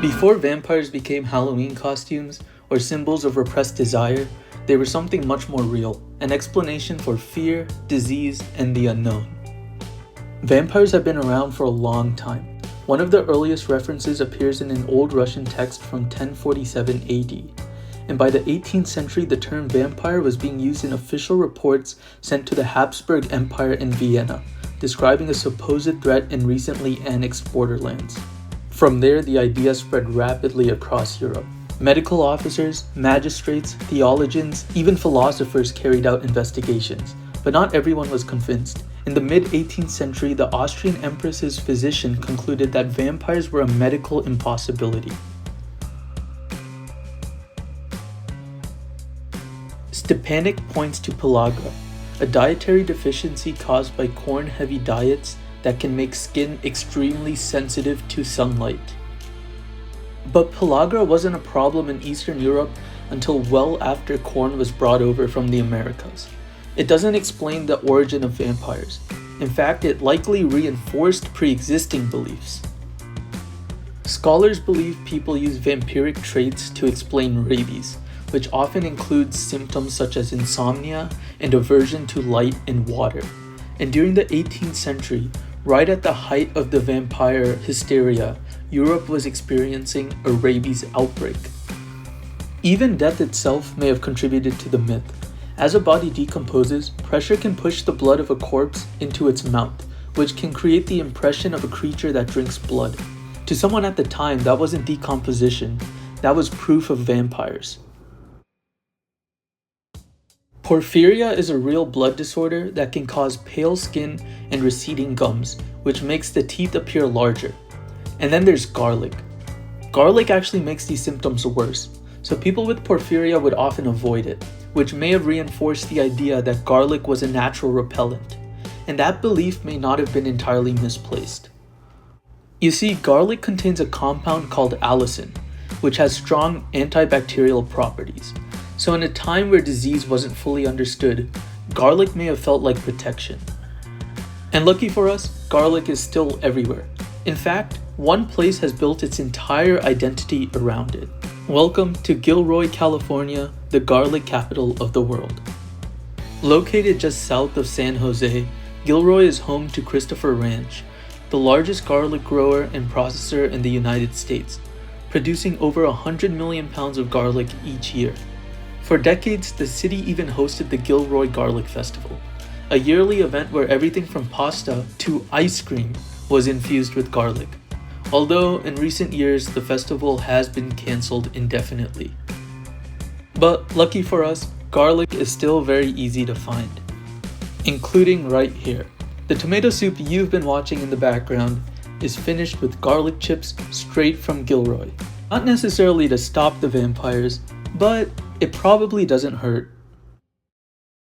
Before vampires became Halloween costumes or symbols of repressed desire, they were something much more real, an explanation for fear, disease, and the unknown. Vampires have been around for a long time. One of the earliest references appears in an old Russian text from 1047 AD, and by the 18th century the term vampire was being used in official reports sent to the Habsburg Empire in Vienna, describing a supposed threat in recently annexed borderlands. From there, the idea spread rapidly across Europe. Medical officers, magistrates, theologians, even philosophers carried out investigations, but not everyone was convinced. In the mid-18th century, the Austrian empress's physician concluded that vampires were a medical impossibility. Stepanek points to pellagra, a dietary deficiency caused by corn-heavy diets that can make skin extremely sensitive to sunlight. But pellagra wasn't a problem in Eastern Europe until well after corn was brought over from the Americas. It doesn't explain the origin of vampires. In fact, it likely reinforced pre-existing beliefs. Scholars believe people use vampiric traits to explain rabies, which often includes symptoms such as insomnia and aversion to light and water. And during the 18th century, right at the height of the vampire hysteria, Europe was experiencing a rabies outbreak. Even death itself may have contributed to the myth. As a body decomposes, pressure can push the blood of a corpse into its mouth, which can create the impression of a creature that drinks blood. To someone at the time, that wasn't decomposition, that was proof of vampires. Porphyria is a real blood disorder that can cause pale skin and receding gums, which makes the teeth appear larger. And then there's garlic. Garlic actually makes these symptoms worse, so people with porphyria would often avoid it, which may have reinforced the idea that garlic was a natural repellent, and that belief may not have been entirely misplaced. You see, garlic contains a compound called allicin, which has strong antibacterial properties. So in a time where disease wasn't fully understood, garlic may have felt like protection. And lucky for us, garlic is still everywhere. In fact, one place has built its entire identity around it. Welcome to Gilroy, California, the garlic capital of the world. Located just south of San Jose, Gilroy is home to Christopher Ranch, the largest garlic grower and processor in the United States, producing over 100 million pounds of garlic each year. For decades, the city even hosted the Gilroy Garlic Festival, a yearly event where everything from pasta to ice cream was infused with garlic. Although in recent years, the festival has been cancelled indefinitely. But lucky for us, garlic is still very easy to find, including right here. The tomato soup you've been watching in the background is finished with garlic chips straight from Gilroy. Not necessarily to stop the vampires, but it probably doesn't hurt